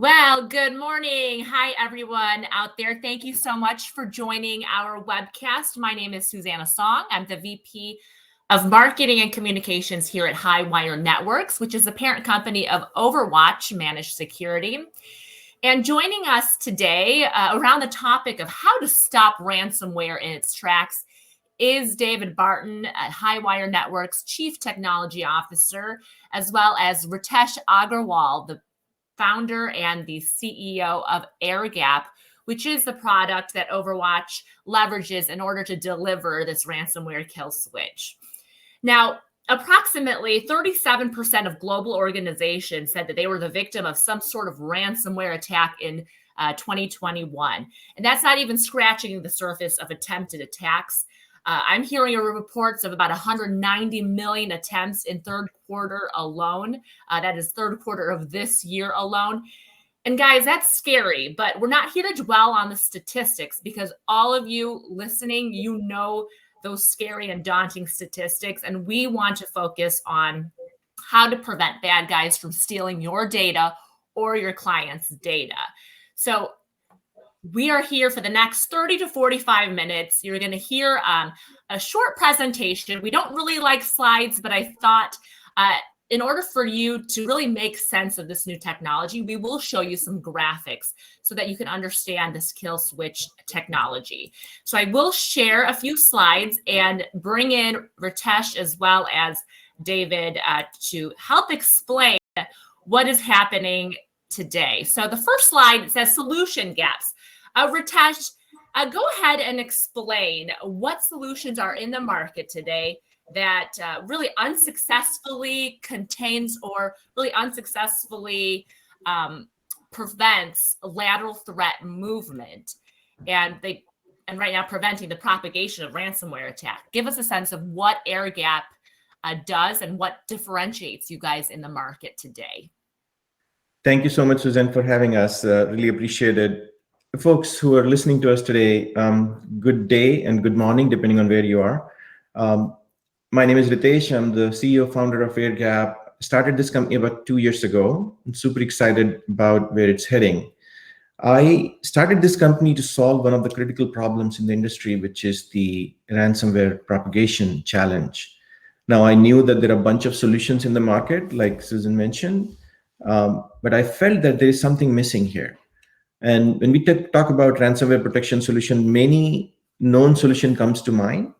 Well, good morning. Hi, everyone out there. Thank you so much for joining our webcast. My name is Susanna Song. I'm the VP of Marketing and Communications here at Highwire Networks, which is the parent company of Overwatch Managed Security. And joining us today around the topic of how to stop ransomware in its tracks is David Barton at Highwire Networks, Chief Technology Officer, as well as Ritesh Agrawal, the founder and the CEO of Airgap, which is the product that Overwatch leverages in order to deliver this ransomware kill switch. Now, approximately 37% of global organizations said that they were the victim of some sort of ransomware attack in 2021. And that's not even scratching the surface of attempted attacks. I'm hearing reports of about 190 million attempts in third quarter alone. That is third quarter of this year alone. And guys, that's scary, but we're not here to dwell on the statistics because all of you listening, you know those scary and daunting statistics. And we want to focus on how to prevent bad guys from stealing your data or your client's data. So we are here for the next 30 to 45 minutes. You're going to hear a short presentation. We don't really like slides, but I thought in order for you to really make sense of this new technology, we will show you some graphics so that you can understand this kill switch technology. So I will share a few slides and bring in Ritesh as well as David to help explain what is happening today. So the first slide says solution gaps. Ritesh, go ahead and explain what solutions are in the market today that really unsuccessfully contains or really unsuccessfully prevents lateral threat movement and right now preventing the propagation of ransomware attack. Give us a sense of what Airgap does and what differentiates you guys in the market today. Thank you so much, Suzanne, for having us. Really appreciate it. Folks who are listening to us today, good day and good morning, depending on where you are. My name is Ritesh. I'm the CEO, founder of Airgap. Started this company about 2 years ago. I'm super excited about where it's heading. I started this company to solve one of the critical problems in the industry, which is the ransomware propagation challenge. Now, I knew that there are a bunch of solutions in the market, like Susan mentioned, but I felt that there is something missing here. And when we talk about ransomware protection solution, many known solution comes to mind.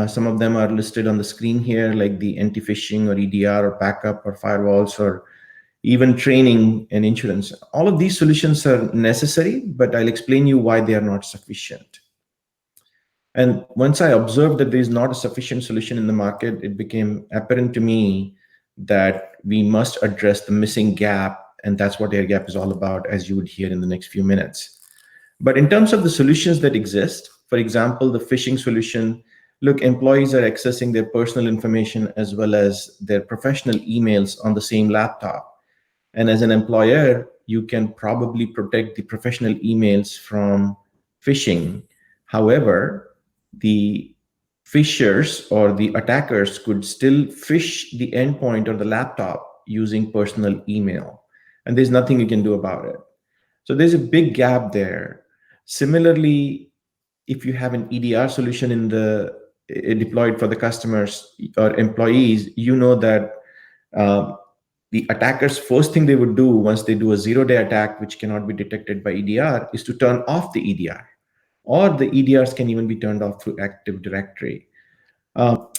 Some of them are listed on the screen here, like the anti-phishing or EDR or backup or firewalls or even training and insurance. All of these solutions are necessary, but I'll explain you why they are not sufficient. And once I observed that there is not a sufficient solution in the market, it became apparent to me that we must address the missing gap. And that's what Airgap is all about, as you would hear in the next few minutes. But in terms of the solutions that exist, for example, the phishing solution, look, employees are accessing their personal information as well as their professional emails on the same laptop. And as an employer, you can probably protect the professional emails from phishing. However, the phishers or the attackers could still phish the endpoint or the laptop using personal email. And there's nothing you can do about it. So there's a big gap there. Similarly, if you have an EDR solution in the deployed for the customers or employees, you know that the attackers, first thing they would do once they do a zero-day attack, which cannot be detected by EDR, is to turn off the EDR. Or the EDRs can even be turned off through Active Directory.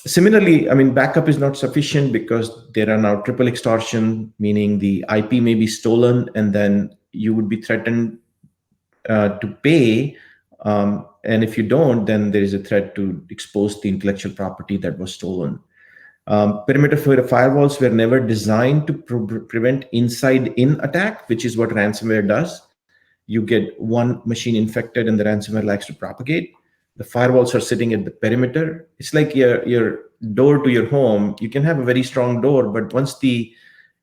Similarly, I mean, backup is not sufficient because there are now triple extortion, meaning the IP may be stolen and then you would be threatened to pay. And if you don't, then there is a threat to expose the intellectual property that was stolen. Perimeter firewalls were never designed to prevent inside-in attack, which is what ransomware does. You get one machine infected and the ransomware likes to propagate. The firewalls are sitting at the perimeter. It's like your door to your home. You can have a very strong door, but once the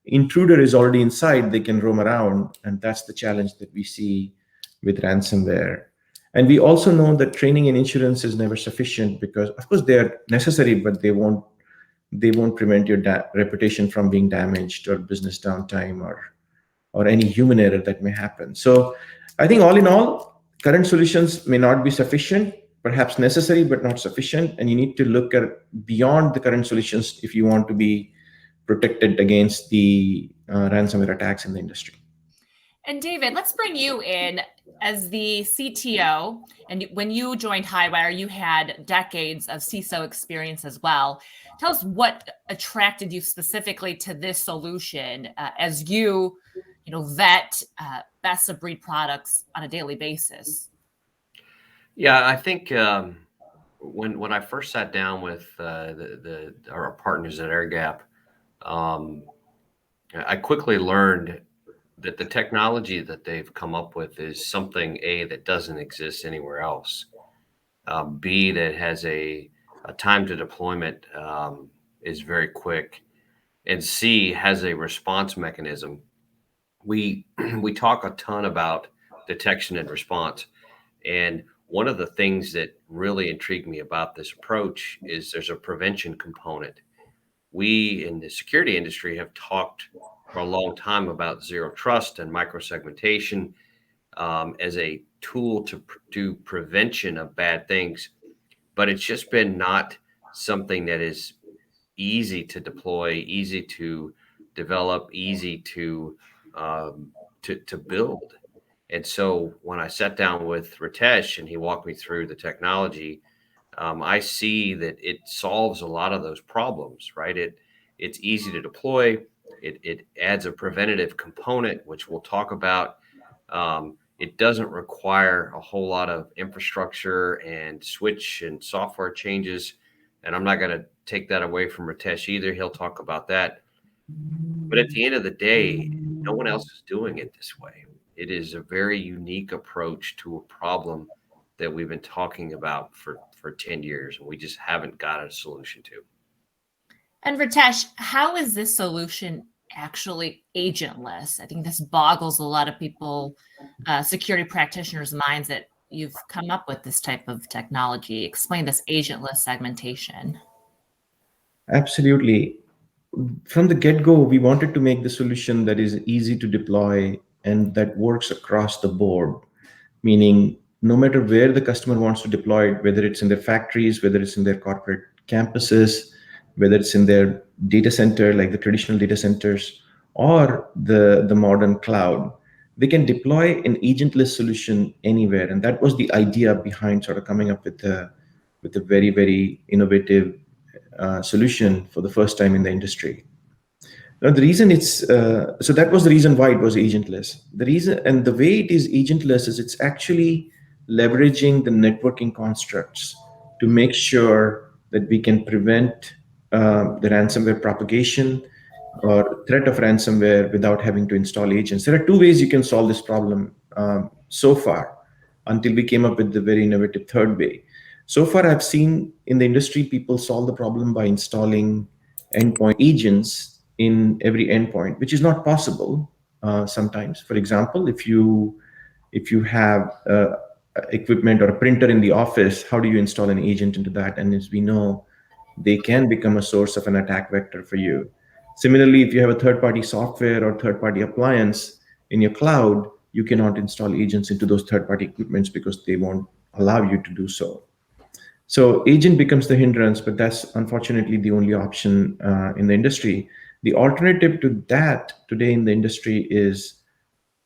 intruder is already inside, they can roam around. And that's the challenge that we see with ransomware. And we also know that training and insurance is never sufficient because, of course, they are necessary, but they won't prevent your reputation from being damaged or business downtime or or any human error that may happen. So I think all in all, current solutions may not be sufficient, perhaps necessary, but not sufficient. And you need to look at beyond the current solutions if you want to be protected against the ransomware attacks in the industry. And David, let's bring you in as the CTO. And when you joined Highwire, you had decades of CISO experience as well. Tell us what attracted you specifically to this solution as you vet best of breed products on a daily basis. Yeah, I think when I first sat down with our partners at Airgap, I quickly learned that the technology that they've come up with is something A, that doesn't exist anywhere else. B, that has a time to deployment is very quick, and C, has a response mechanism. We talk a ton about detection and response, and one of the things that really intrigued me about this approach is there's a prevention component. We in the security industry have talked for a long time about zero trust and microsegmentation as a tool to do prevention of bad things, but it's just been not something that is easy to deploy, easy to develop, easy to build. And so when I sat down with Ritesh and he walked me through the technology, I see that it solves a lot of those problems, right? It's easy to deploy. It adds a preventative component, which we'll talk about. It doesn't require a whole lot of infrastructure and switch and software changes. And I'm not going to take that away from Ritesh either. He'll talk about that. But at the end of the day, no one else is doing it this way. It is a very unique approach to a problem that we've been talking about for 10 years, and we just haven't got a solution to. And Ritesh, how is this solution actually agentless? I think this boggles a lot of people, security practitioners' minds, that you've come up with this type of technology. Explain this agentless segmentation. Absolutely. From the get-go, we wanted to make the solution that is easy to deploy and that works across the board, meaning no matter where the customer wants to deploy it, whether it's in their factories, whether it's in their corporate campuses, whether it's in their data center, like the traditional data centers, or the modern cloud, they can deploy an agentless solution anywhere. And that was the idea behind sort of coming up with a very, very innovative solution for the first time in the industry. Now, the reason so that was the reason why it was agentless. The reason and the way it is agentless is it's actually leveraging the networking constructs to make sure that we can prevent the ransomware propagation or threat of ransomware without having to install agents. There are two ways you can solve this problem so far, until we came up with the very innovative third way. So far, I've seen in the industry people solve the problem by installing endpoint agents in every endpoint, which is not possible sometimes. For example, if you have equipment or a printer in the office, how do you install an agent into that? And as we know, they can become a source of an attack vector for you. Similarly, if you have a third-party software or third-party appliance in your cloud, you cannot install agents into those third-party equipments because they won't allow you to do so. So agent becomes the hindrance, but that's unfortunately the only option in the industry. The alternative to that today in the industry is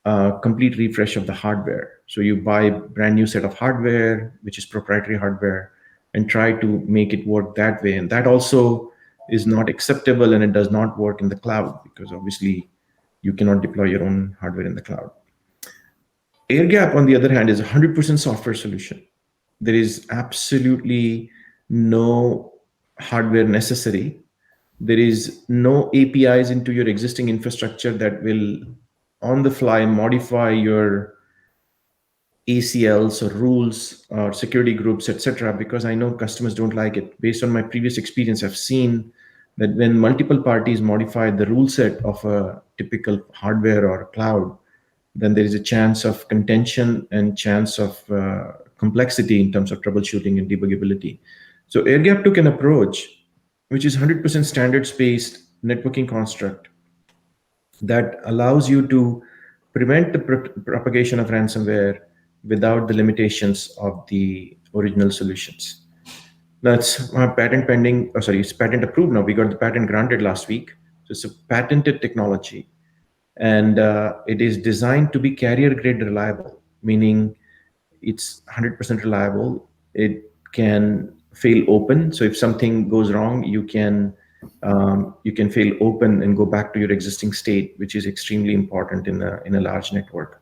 a complete refresh of the hardware. So you buy a brand new set of hardware, which is proprietary hardware, and try to make it work that way. And that also is not acceptable, and it does not work in the cloud because obviously you cannot deploy your own hardware in the cloud. Airgap, on the other hand, is a 100% software solution. There is absolutely no hardware necessary. There is no APIs into your existing infrastructure that will on the fly modify your ACLs or rules or security groups, etc. Because I know customers don't like it. Based on my previous experience, I've seen that when multiple parties modify the rule set of a typical hardware or cloud, then there is a chance of contention and chance of complexity in terms of troubleshooting and debuggability. So Airgap took an approach which is 100% standards-based networking construct that allows you to prevent the propagation of ransomware without the limitations of the original solutions. That's patent pending. Oh, sorry, it's patent approved now. We got the patent granted last week. So it's a patented technology, and it is designed to be carrier grade reliable, meaning it's 100% reliable. It can fail open. So if something goes wrong, you can fail open and go back to your existing state, which is extremely important in a large network.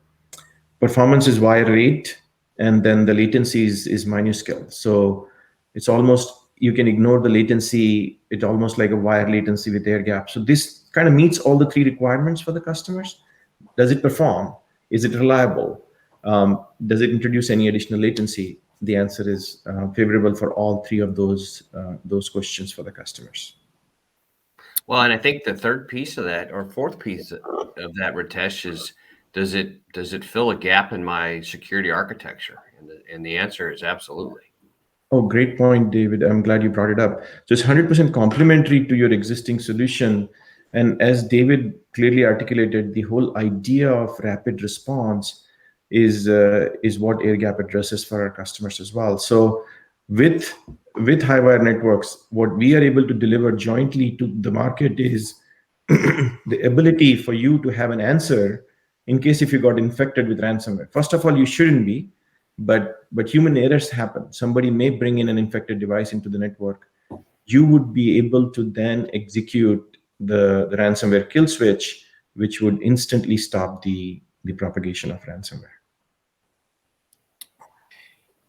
Performance is wire rate, and then the latency is minuscule. So it's almost, you can ignore the latency. It's almost like a wire latency with Airgap. So this kind of meets all the three requirements for the customers. Does it perform? Is it reliable? Does it introduce any additional latency? The answer is favorable for all three of those questions for the customers. Well, and I think the third piece of that, or fourth piece of that, Ritesh, is does it fill a gap in my security architecture? And the answer is absolutely. Oh, great point, David. I'm glad you brought it up. So it's 100% complementary to your existing solution. And as David clearly articulated, the whole idea of rapid response is what Airgap addresses for our customers as well. So with Highwire Networks, what we are able to deliver jointly to the market is the ability for you to have an answer in case if you got infected with ransomware. First of all, you shouldn't be, but human errors happen. Somebody may bring in an infected device into the network. You would be able to then execute the ransomware kill switch, which would instantly stop the propagation of ransomware.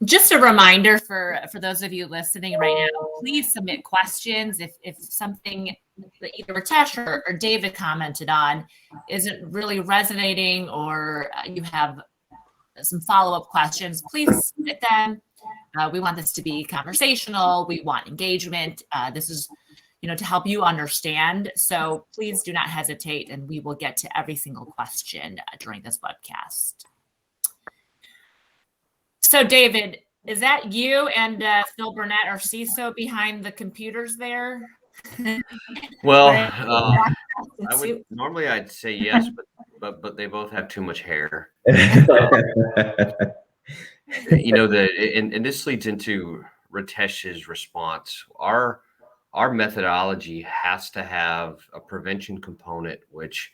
Just a reminder for those of you listening right now, please submit questions. If something that either Ritesh or David commented on isn't really resonating, or you have some follow-up questions, please submit them. We want this to be conversational. We want engagement. This is, to help you understand. So please do not hesitate, and we will get to every single question during this webcast. So David, is that you and Phil Burnett, our CISO, behind the computers there? Well, normally I'd say yes, but they both have too much hair. And this leads into Ritesh's response. Our methodology has to have a prevention component, which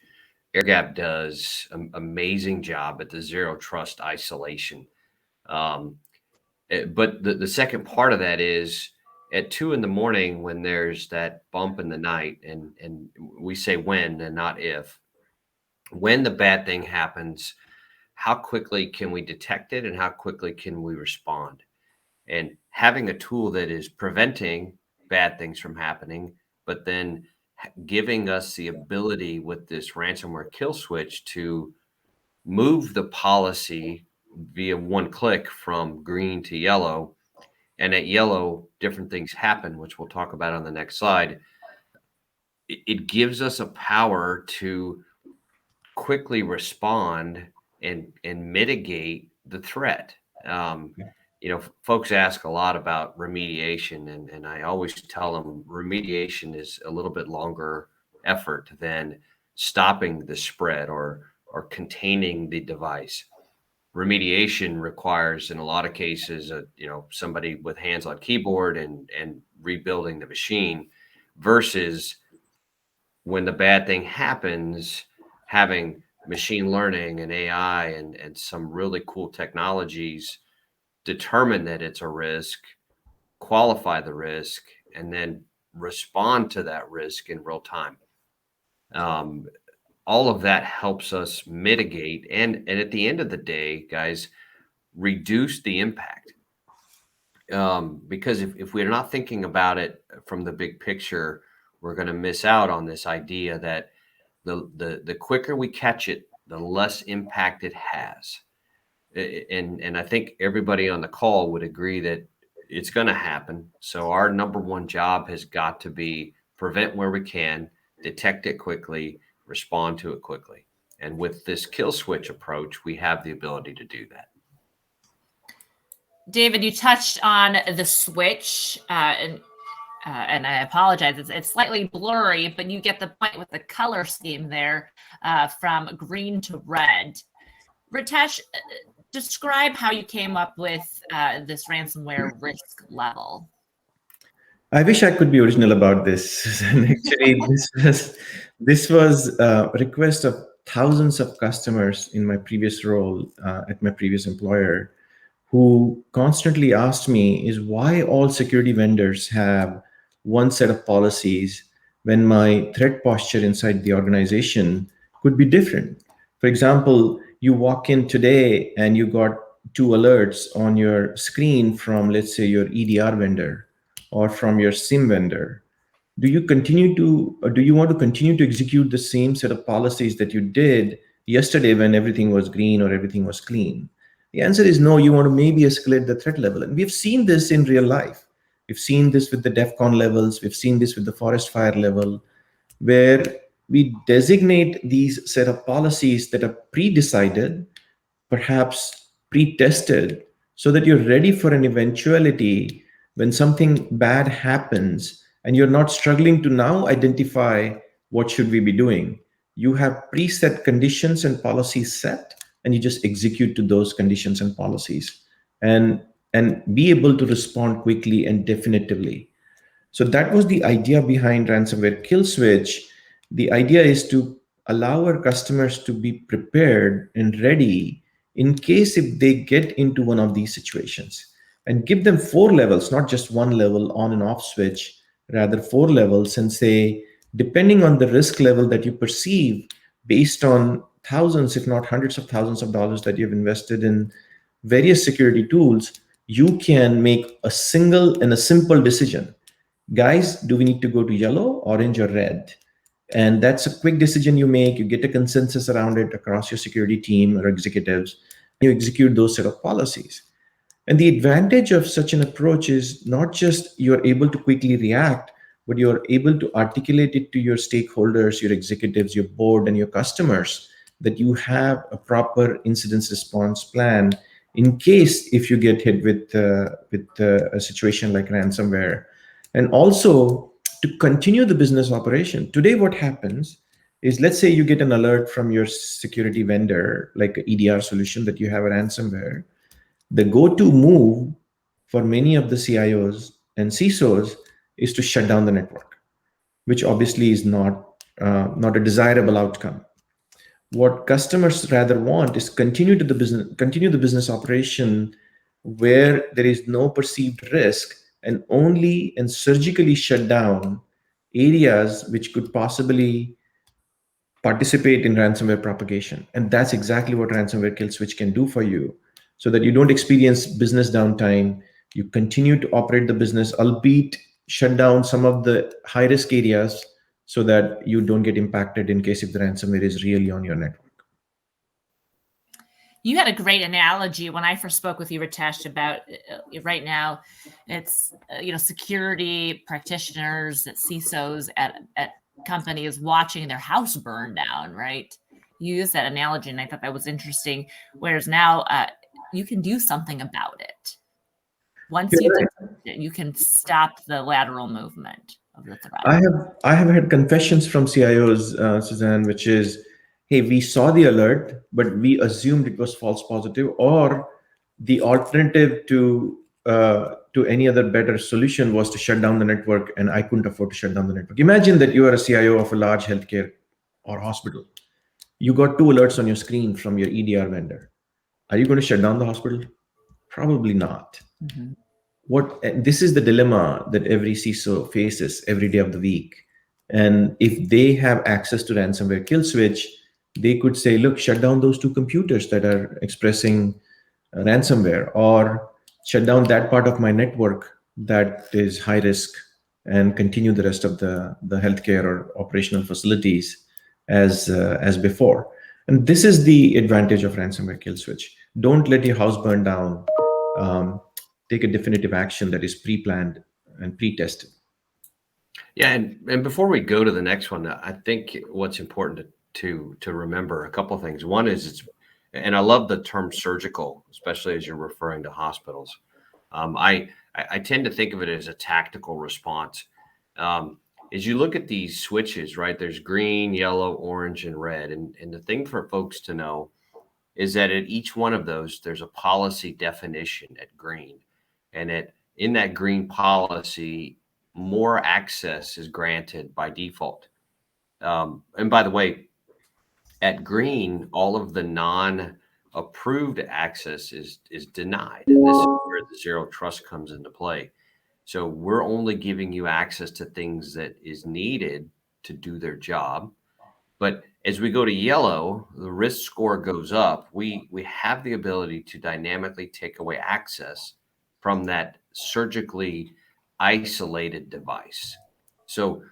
Airgap does an amazing job at the zero trust isolation. But the second part of that is at 2 a.m. when there's that bump in the night, and we say when and not if, when the bad thing happens, how quickly can we detect it and how quickly can we respond? And having a tool that is preventing bad things from happening, but then giving us the ability with this ransomware kill switch to move the policy via one click from green to yellow. And at yellow, different things happen, which we'll talk about on the next slide. It gives us a power to quickly respond and mitigate the threat. Folks ask a lot about remediation, and I always tell them remediation is a little bit longer effort than stopping the spread or containing the device. Remediation requires, in a lot of cases, somebody with hands on keyboard and rebuilding the machine, versus when the bad thing happens, having machine learning and AI and some really cool technologies determine that it's a risk, qualify the risk, and then respond to that risk in real time. All of that helps us mitigate and at the end of the day, guys, reduce the impact. Because if we're not thinking about it from the big picture, we're going to miss out on this idea that the quicker we catch it, the less impact it has. And I think everybody on the call would agree that it's going to happen. So our number one job has got to be prevent where we can, detect it quickly, respond to it quickly. And with this kill switch approach, we have the ability to do that. David, you touched on the switch, and and I apologize, it's slightly blurry, but you get the point with the color scheme there from green to red. Ritesh, describe how you came up with this ransomware risk level. I wish I could be original about this. And actually, this was a request of thousands of customers in my previous role at my previous employer, who constantly asked me is why all security vendors have one set of policies when my threat posture inside the organization could be different. For example, you walk in today and you got two alerts on your screen from, let's say, your EDR vendor or from your SIM vendor. Do you want to continue to execute the same set of policies that you did yesterday when everything was green or everything was clean? The answer is no. You want to maybe escalate the threat level. And we've seen this in real life. We've seen this with the DEFCON levels. We've seen this with the forest fire level, where we designate these set of policies that are pre-decided, perhaps pre-tested, so that you're ready for an eventuality when something bad happens and you're not struggling to now identify what should we be doing. You have preset conditions and policies set, and you just execute to those conditions and policies, and be able to respond quickly and definitively. So that was the idea behind ransomware kill switch. The idea is to allow our customers to be prepared and ready in case if they get into one of these situations, and give them 4 levels, not just one level on and off switch, rather 4 levels, and say, depending on the risk level that you perceive based on thousands, if not hundreds of thousands of dollars that you've invested in various security tools, you can make a single and a simple decision. Guys, do we need to go to yellow, orange, or red? And that's a quick decision you make. You get a consensus around it across your security team or executives. You execute those set of policies. And the advantage of such an approach is not just you're able to quickly react, but you're able to articulate it to your stakeholders, your executives, your board, and your customers, that you have a proper incident response plan in case if you get hit with a situation like ransomware. And also to continue the business operation. Today, what happens is, let's say you get an alert from your security vendor, like an EDR solution, that you have a ransomware. The go-to move for many of the CIOs and CISOs is to shut down the network, which obviously is not a desirable outcome. What customers rather want is continue the business operation where there is no perceived risk, and only and surgically shut down areas which could possibly participate in ransomware propagation. And that's exactly what ransomware kill switch can do for you, so that you don't experience business downtime. You continue to operate the business, albeit shut down some of the high risk areas, so that you don't get impacted in case if the ransomware is really on your network. You had a great analogy when I first spoke with you, Ritesh, about right now it's security practitioners, CISOs at companies watching their house burn down, right? You used that analogy, and I thought that was interesting. Whereas now you can do something about it. Once you detect it, you can stop the lateral movement of the threat. I have had confessions from CIOs, Suzanne, which is, hey, we saw the alert, but we assumed it was false positive, or the alternative to any other better solution was to shut down the network, and I couldn't afford to shut down the network. Imagine that you are a CIO of a large healthcare or hospital. You got 2 alerts on your screen from your EDR vendor. Are you going to shut down the hospital? Probably not. Mm-hmm. This is the dilemma that every CISO faces every day of the week. And if they have access to ransomware kill switch, they could say, look, shut down those 2 computers that are expressing ransomware, or shut down that part of my network that is high risk, and continue the rest of the healthcare or operational facilities as before. And this is the advantage of ransomware kill switch. Don't let your house burn down. Take a definitive action that is pre-planned and pre-tested. Yeah, and before we go to the next one, I think what's important to remember a couple of things. One is, and I love the term surgical, especially as you're referring to hospitals. I tend to think of it as a tactical response. As you look at these switches, right, there's green, yellow, orange, and red. And the thing for folks to know is that at each one of those, there's a policy definition at green. And in that green policy, more access is granted by default. And by the way, at green, all of the non-approved access is denied. And this is where the zero trust comes into play. So we're only giving you access to things that is needed to do their job. But as we go to yellow, the risk score goes up. We have the ability to dynamically take away access from that surgically isolated device. So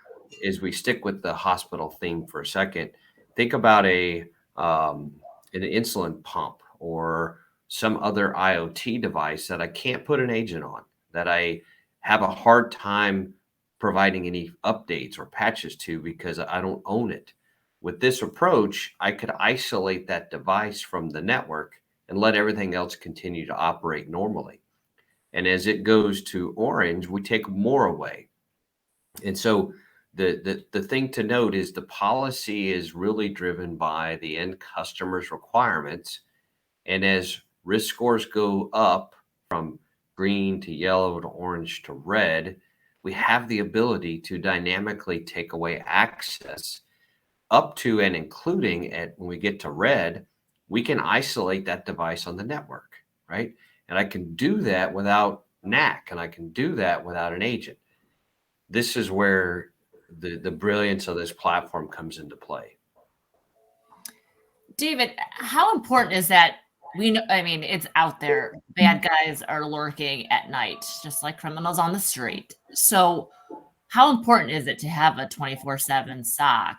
as we stick with the hospital theme for a second, think about an insulin pump or some other IoT device that I can't put an agent on, that I have a hard time providing any updates or patches to because I don't own it. With this approach, I could isolate that device from the network and let everything else continue to operate normally. And as it goes to orange, we take more away. And so the thing to note is the policy is really driven by the end customer's requirements. And as risk scores go up from green to yellow to orange to red, we have the ability to dynamically take away access up to and including when we get to red, we can isolate that device on the network, right? And I can do that without NAC, and I can do that without an agent. This is where the brilliance of this platform comes into play. David, how important is that? We know, I mean, it's out there. Bad guys are lurking at night, just like criminals on the street. So how important is it to have a 24/7 SOC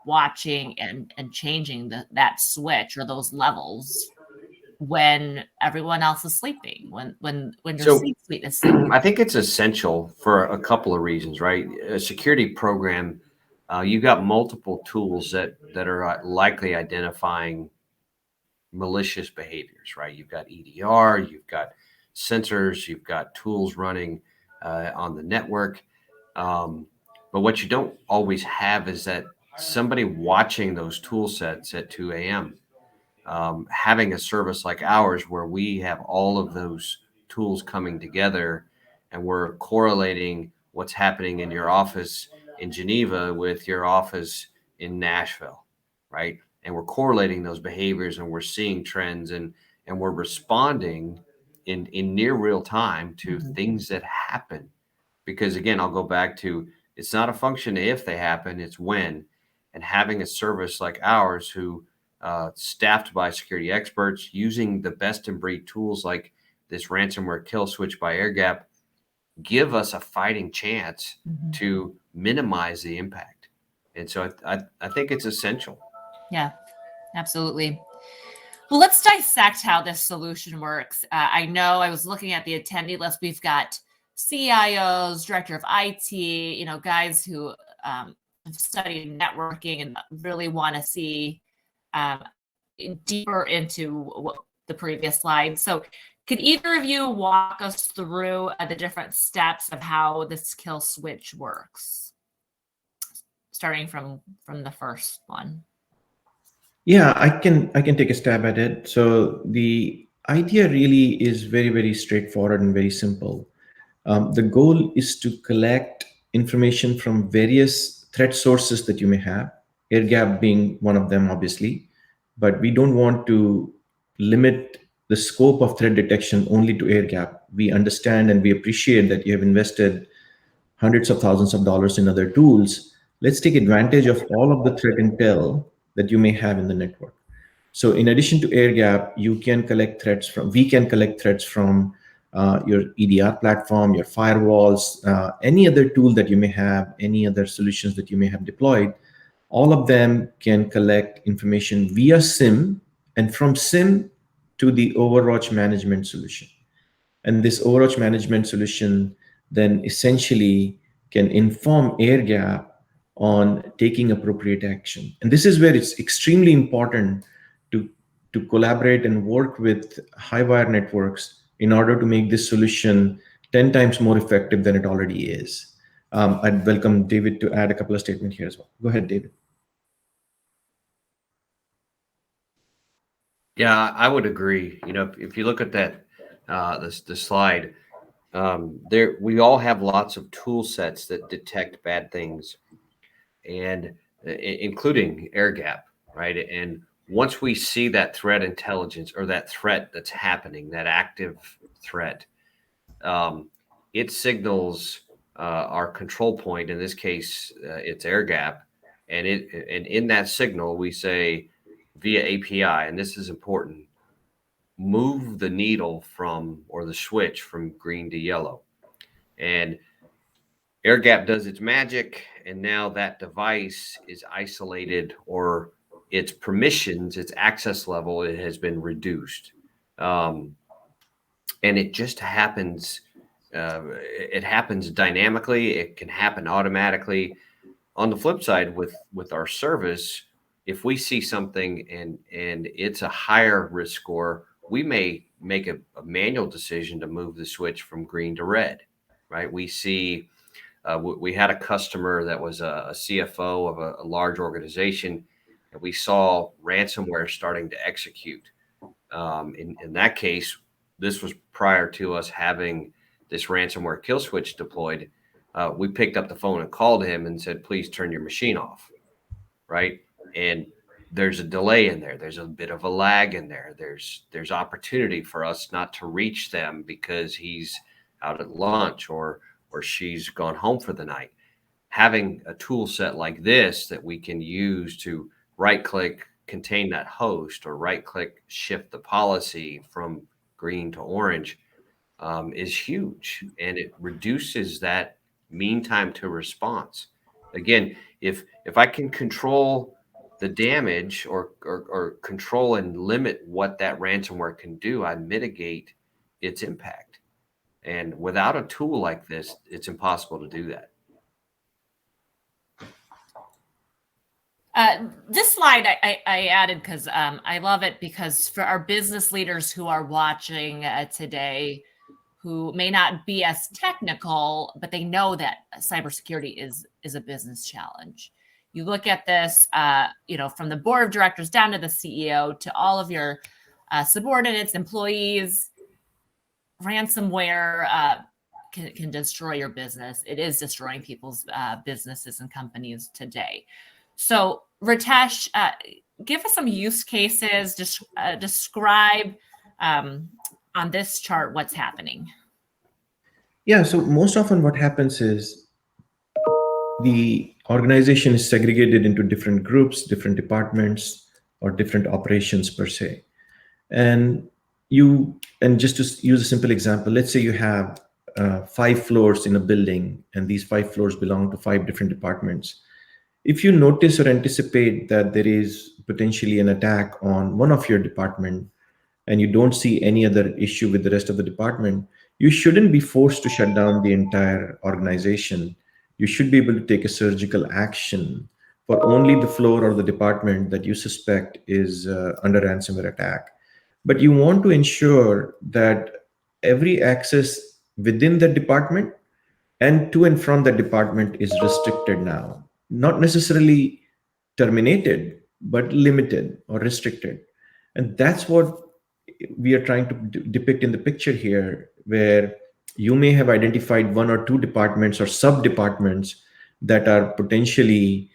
watching and changing that switch or those levels when everyone else is sleeping, when your C-suite is sleeping? I think it's essential for a couple of reasons, right? A security program, you've got multiple tools that are likely identifying malicious behaviors, right? You've got EDR, you've got sensors, you've got tools running on the network. But what you don't always have is that somebody watching those tool sets at 2 a.m. Having a service like ours where we have all of those tools coming together and we're correlating what's happening in your office in Geneva with your office in Nashville, right? And we're correlating those behaviors and we're seeing trends and we're responding in near real time to things that happen. Because again, I'll go back to, it's not a function of if they happen, it's when. And having a service like ours who staffed by security experts using the best in breed tools like this ransomware kill switch by Airgap give us a fighting chance to minimize the impact. And so I think it's essential. Yeah, absolutely. Well, let's dissect how this solution works. I know I was looking at the attendee list. We've got CIOs, director of IT, guys who have studied networking and really want to see deeper into the previous slide. So could either of you walk us through the different steps of how this kill switch works? Starting from the first one. Yeah, I can take a stab at it. So the idea really is very, very straightforward and very simple. The goal is to collect information from various threat sources that you may have, Airgap being one of them, obviously, but we don't want to limit the scope of threat detection only to Airgap. We understand and we appreciate that you have invested hundreds of thousands of dollars in other tools. Let's take advantage of all of the threat intel that you may have in the network. So in addition to Airgap, we can collect threats from your EDR platform, your firewalls, any other tool that you may have, any other solutions that you may have deployed. All of them can collect information via SIM and from SIM to the Overwatch management solution. And this Overwatch management solution then essentially can inform Airgap on taking appropriate action. And this is where it's extremely important to collaborate and work with high-wire networks in order to make this solution 10 times more effective than it already is. I'd welcome David to add a couple of statements here as well. Go ahead, David. Yeah, I would agree. If you look at that, the slide, there we all have lots of tool sets that detect bad things, and including Airgap, right? And once we see that threat intelligence or that threat that's happening, that active threat, it signals our control point. In this case, it's Airgap, and in that signal we say via API, and this is important, move the needle or the switch from green to yellow. And Airgap does its magic, and now that device is isolated, or its permissions, its access level, it has been reduced. And it just happens. It happens dynamically. It can happen automatically. On the flip side, with our service, if we see something and it's a higher risk score, we may make a manual decision to move the switch from green to red, right? We see, we had a customer that was a CFO of a large organization, and we saw ransomware starting to execute. In that case, this was prior to us having this ransomware kill switch deployed. We picked up the phone and called him and said, please turn your machine off, right? And there's a delay in there. There's a bit of a lag in there. There's opportunity for us not to reach them because he's out at lunch or she's gone home for the night. Having a tool set like this that we can use to right click, contain that host, or right click, shift the policy from green to orange is huge, and it reduces that mean time to response. Again, if I can control the damage or control and limit what that ransomware can do, I mitigate its impact. And without a tool like this, it's impossible to do that. This slide I added because I love it, because for our business leaders who are watching today, who may not be as technical, but they know that cybersecurity is a business challenge. You look at this, from the board of directors down to the CEO to all of your subordinates, employees. Ransomware can destroy your business. It is destroying people's businesses and companies today. So, Ritesh, give us some use cases. Describe on this chart what's happening. Yeah, so most often what happens is the organization is segregated into different groups, different departments, or different operations per se. And just to use a simple example, let's say you have 5 floors in a building, and these 5 floors belong to 5 different departments. If you notice or anticipate that there is potentially an attack on one of your department, and you don't see any other issue with the rest of the department, you shouldn't be forced to shut down the entire organization. You should be able to take a surgical action for only the floor or the department that you suspect is under ransomware attack. But you want to ensure that every access within the department and to and from that department is restricted now. Not necessarily terminated, but limited or restricted. And that's what we are trying to depict in the picture here, where you may have identified 1 or 2 departments or sub-departments that are potentially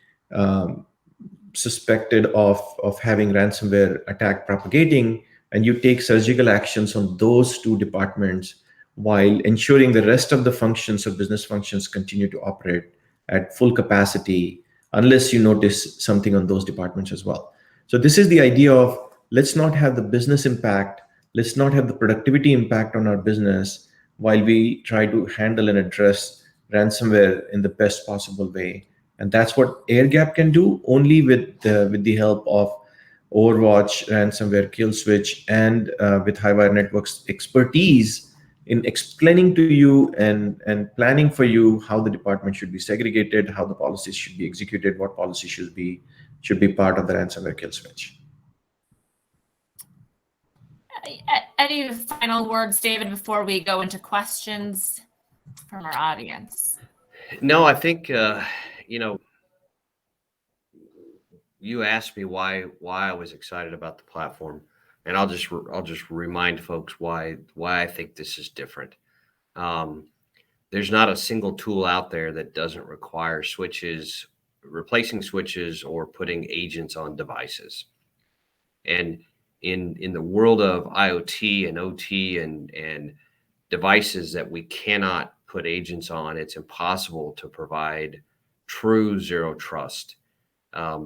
suspected of having ransomware attack propagating, and you take surgical actions on those 2 departments while ensuring the rest of the functions or business functions continue to operate at full capacity, unless you notice something on those departments as well. So this is the idea of, let's not have the business impact, let's not have the productivity impact on our business while we try to handle and address ransomware in the best possible way. And that's what Airgap can do, only with the help of Overwatch, ransomware kill switch, and with Highwire Network's expertise in explaining to you and planning for you how the department should be segregated, how the policies should be executed, what policy should be part of the ransomware kill switch. Any final words, David, before we go into questions from our audience? No, I think you asked me why I was excited about the platform, and I'll just remind folks why I think this is different. There's not a single tool out there that doesn't require switches, replacing switches, or putting agents on devices. And in the world of IoT and OT and devices that we cannot put agents on, it's impossible to provide true zero trust.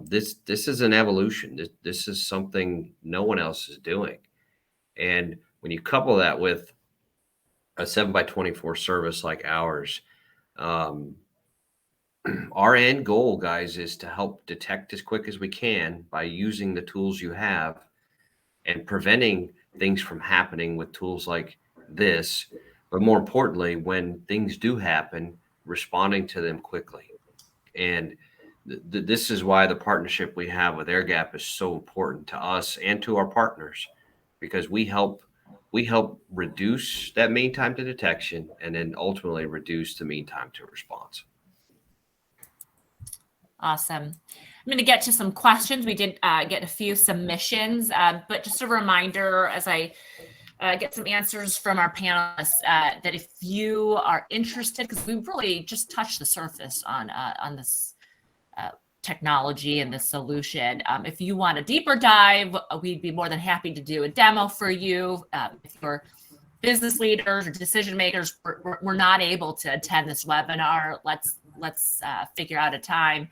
This is an evolution. This is something no one else is doing. And when you couple that with a 7x24 service like ours, our end goal, guys, is to help detect as quick as we can by using the tools you have and preventing things from happening with tools like this. But more importantly, when things do happen, responding to them quickly. And this is why the partnership we have with Airgap is so important to us and to our partners, because we help reduce that mean time to detection and then ultimately reduce the mean time to response. Awesome. I'm going to get to some questions. We did get a few submissions, but just a reminder as I get some answers from our panelists that if you are interested, because we've really just touched the surface on this technology and the solution. If you want a deeper dive, we'd be more than happy to do a demo for you. If you're business leaders or decision makers, we're not able to attend this webinar, let's figure out a time,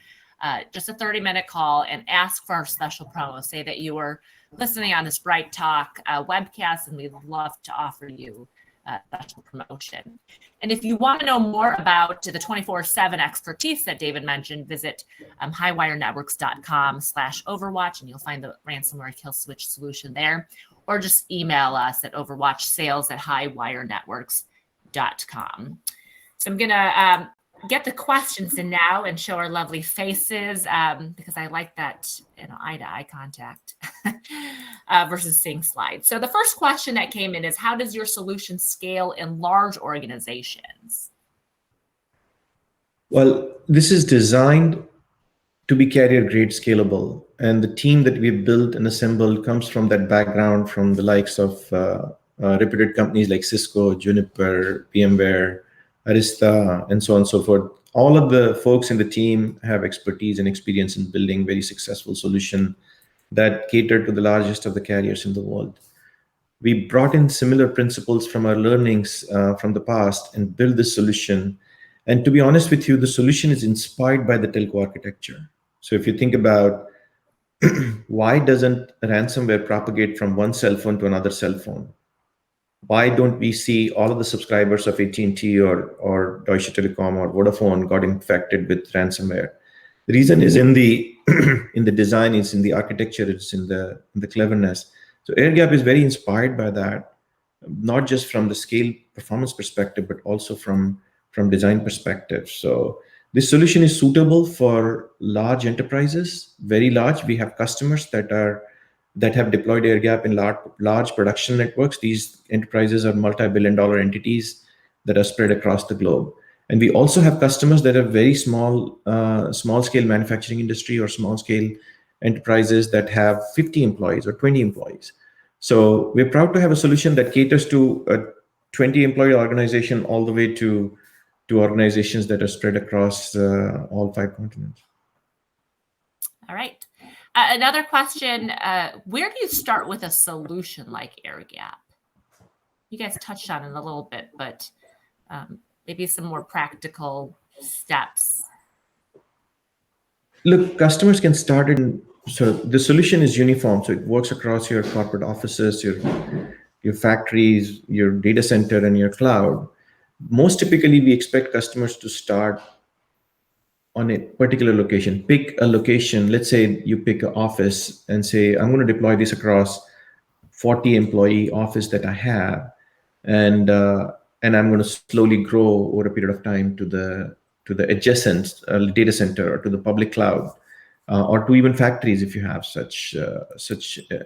just a 30-minute call, and ask for our special promo. Say that you were listening on this Bright Talk webcast, and we'd love to offer you a special promotion. And if you want to know more about the 24/7 expertise that David mentioned, visit highwirenetworks.com/Overwatch, and you'll find the ransomware kill switch solution there, or just email us at overwatchsales@highwirenetworks.com. So I'm going to get the questions in now and show our lovely faces because I like that eye-to-eye contact versus seeing slides. So the first question that came in is, how does your solution scale in large organizations? Well, this is designed to be carrier-grade scalable. And the team that we've built and assembled comes from that background, from the likes of reputed companies like Cisco, Juniper, VMware, Arista, and so on and so forth. All of the folks in the team have expertise and experience in building very successful solutions that cater to the largest of the carriers in the world. We brought in similar principles from our learnings from the past and built this solution. And to be honest with you, the solution is inspired by the telco architecture. So if you think about why doesn't ransomware propagate from one cell phone to another cell phone? Why don't we see all of the subscribers of AT&T or Deutsche Telekom or Vodafone got infected with ransomware? The reason is in the in the design, it's in the architecture, it's in the cleverness. So Airgap is very inspired by that, not just from the scale performance perspective, but also from design perspective. So this solution is suitable for large enterprises, very large. We have customers that have deployed Airgap in large production networks. These enterprises are multi-billion-dollar entities that are spread across the globe. And we also have customers that are very small-scale manufacturing industry or small-scale enterprises that have 50 employees or 20 employees. So we're proud to have a solution that caters to a 20-employee organization all the way to organizations that are spread across all 5 continents. All right. Another question, where do you start with a solution like Airgap? You guys touched on it a little bit, but maybe some more practical steps. Look, customers can start so the solution is uniform. So it works across your corporate offices, your factories, your data center, and your cloud. Most typically, we expect customers to start on a particular location. Pick a location. Let's say you pick an office and say, I'm going to deploy this across 40 employee office that I have, and I'm going to slowly grow over a period of time to the adjacent data center or to the public cloud, or to even factories if you have such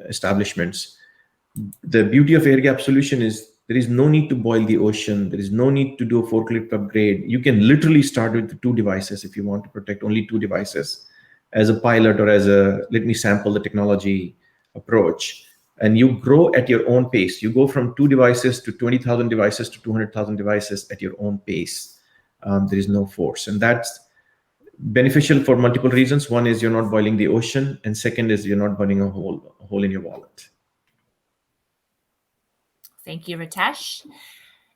establishments. The beauty of Airgap solution is there is no need to boil the ocean. There is no need to do a forklift upgrade. You can literally start with 2 devices if you want to protect only 2 devices as a pilot or as a let me sample the technology approach. And you grow at your own pace. You go from 2 devices to 20,000 devices to 200,000 devices at your own pace. There is no force. And that's beneficial for multiple reasons. One is you're not boiling the ocean. And second is you're not burning a hole in your wallet. Thank you, Ritesh.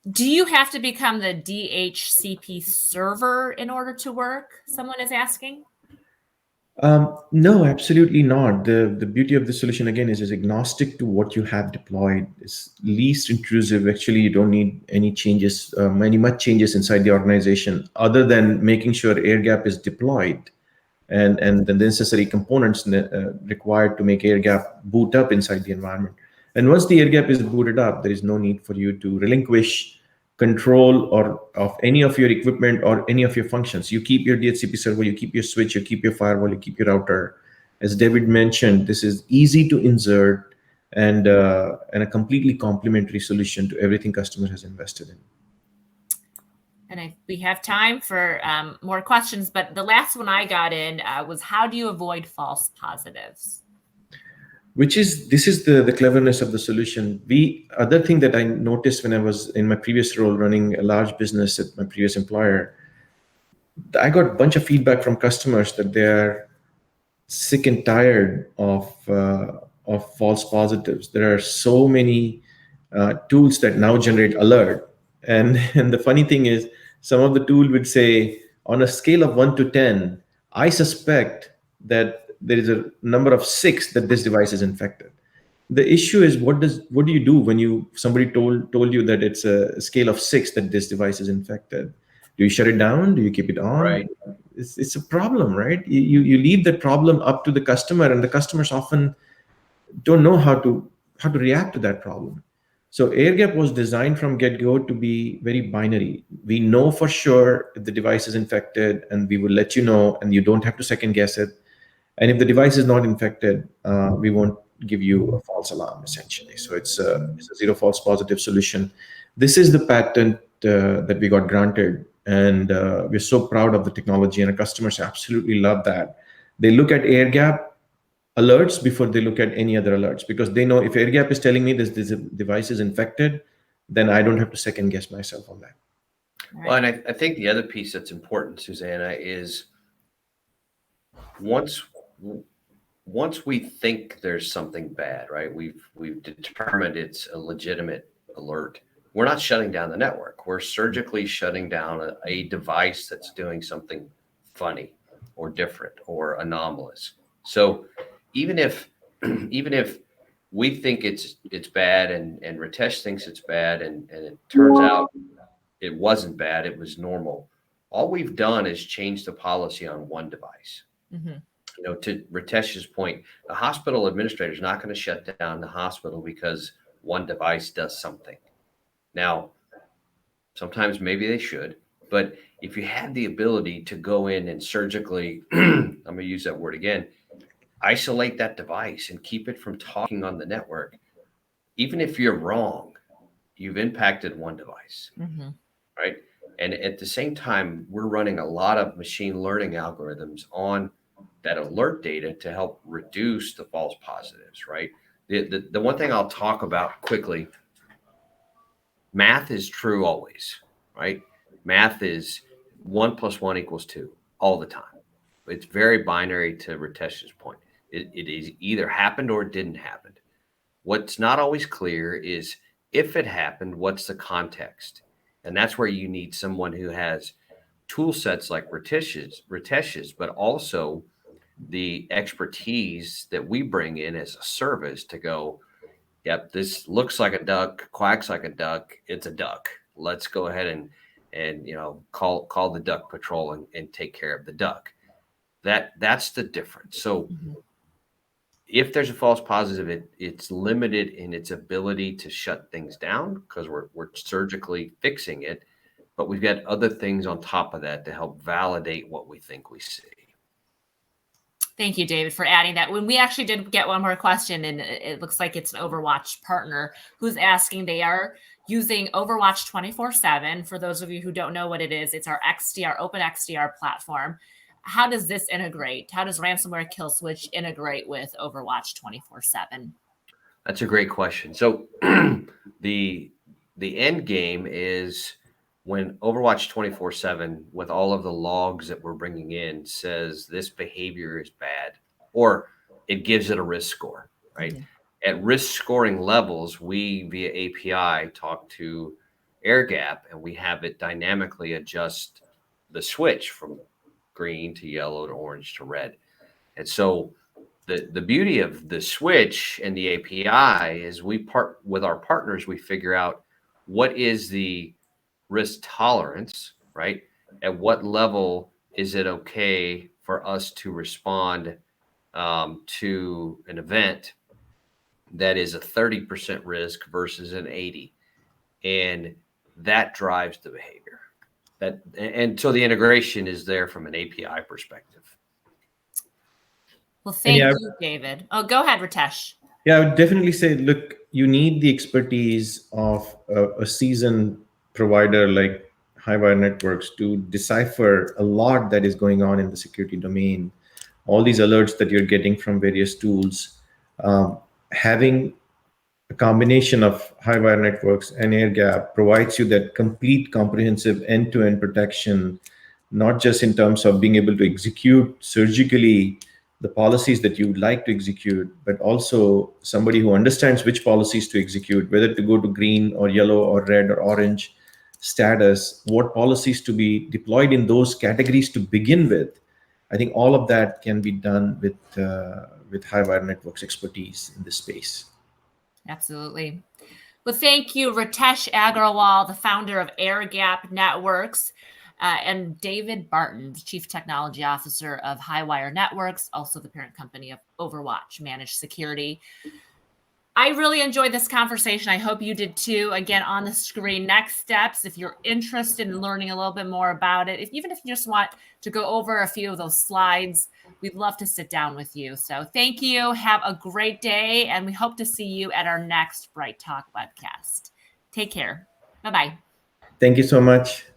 Do you have to become the DHCP server in order to work? Someone is asking. No, absolutely not. The beauty of the solution again is agnostic to what you have deployed. It's least intrusive. Actually, you don't need any changes, much changes inside the organization, other than making sure Airgap is deployed and the necessary components required to make Airgap boot up inside the environment. And once the Airgap is booted up, there is no need for you to relinquish control or of any of your equipment or any of your functions. You keep your DHCP server, you keep your switch, you keep your firewall, you keep your router. As David mentioned, this is easy to insert and a completely complementary solution to everything customer has invested in. And we have time for more questions, but the last one I got in was, how do you avoid false positives? This is the cleverness of the solution. Other thing that I noticed when I was in my previous role running a large business at my previous employer, I got a bunch of feedback from customers that they're sick and tired of false positives. There are so many tools that now generate alert, and the funny thing is, some of the tool would say on a scale of 1 to 10, I suspect that there is a number of 6 that this device is infected. The issue is what do you do when somebody told you that it's a scale of 6 that this device is infected? Do you shut it down? Do you keep it on? Right. It's a problem, right? You leave the problem up to the customer, and the customers often don't know how to react to that problem. So Airgap was designed from get-go to be very binary. We know for sure if the device is infected, and we will let you know, and you don't have to second guess it. And if the device is not infected, we won't give you a false alarm, essentially. So it's a zero false positive solution. This is the patent that we got granted, and we're so proud of the technology, and our customers absolutely love that. They look at Airgap alerts before they look at any other alerts, because they know if Airgap is telling me this device is infected, then I don't have to second guess myself on that. Right. Well, and I think the other piece that's important, Susanna, is once we think there's something bad, right? We've determined it's a legitimate alert. We're not shutting down the network. We're surgically shutting down a device that's doing something funny or different or anomalous. So even if we think it's bad and Ritesh thinks it's bad and it turns out it wasn't bad, it was normal, all we've done is change the policy on one device. Mm-hmm. You know, to Ritesh's point, the hospital administrator is not going to shut down the hospital because one device does something. Now, sometimes maybe they should, but if you have the ability to go in and surgically, I'm going to use that word again, isolate that device and keep it from talking on the network, even if you're wrong, you've impacted one device, Mm-hmm. right? And at the same time, we're running a lot of machine learning algorithms on that alert data to help reduce the false positives, right? The one thing I'll talk about quickly, math is true always, right? Math is 1 + 1 = 2 all the time. It's very binary, to Ritesh's point. It is either happened or it didn't happen. What's not always clear is if it happened, what's the context? And that's where you need someone who has tool sets like Ritesh's, but also the expertise that we bring in as a service to go, yep, this looks like a duck, quacks like a duck, it's a duck. Let's go ahead and you know, call the duck patrol and take care of the duck. That's the difference. So Mm-hmm. if there's a false positive, it's limited in its ability to shut things down because we're surgically fixing it, but we've got other things on top of that to help validate what we think we see. Thank you, David, for adding that. When we actually did get one more question, and it looks like it's an Overwatch partner who's asking, they are using Overwatch 24/7. For those of you who don't know what it is, it's our XDR, open XDR platform. How does this integrate? How does ransomware kill switch integrate with Overwatch 24/7? That's a great question. So the end game is when Overwatch 24/7, with all of the logs that we're bringing in, says this behavior is bad, or it gives it a risk score, right? At risk scoring levels, we via API talk to Airgap, and we have it dynamically adjust the switch from green to yellow to orange to red. And so the beauty of the switch and the API is we with our partners, we figure out what is the risk tolerance, right? At what level is it okay for us to respond to an event that is a 30% risk versus an 80, and that drives the behavior. And so the integration is there from an API perspective. Well, thank you, David. Oh, go ahead, Ritesh. Yeah, I would definitely say, look, you need the expertise of a seasoned provider like Highwire Networks to decipher a lot that is going on in the security domain. All these alerts that you're getting from various tools, having a combination of Highwire Networks and Airgap provides you that complete, comprehensive end-to-end protection, not just in terms of being able to execute surgically the policies that you would like to execute, but also somebody who understands which policies to execute, whether to go to green or yellow or red or orange status, what policies to be deployed in those categories to begin with. I think all of that can be done with Highwire Networks expertise in this space. Absolutely. Well, thank you, Ritesh Agrawal, the founder of Airgap Networks, and David Barton, the Chief Technology Officer of Highwire Networks, also the parent company of Overwatch Managed Security. I really enjoyed this conversation. I hope you did too. Again, on the screen, next steps, if you're interested in learning a little bit more about it, even if you just want to go over a few of those slides, we'd love to sit down with you. So thank you. Have a great day. And we hope to see you at our next Bright Talk webcast. Take care. Bye-bye. Thank you so much.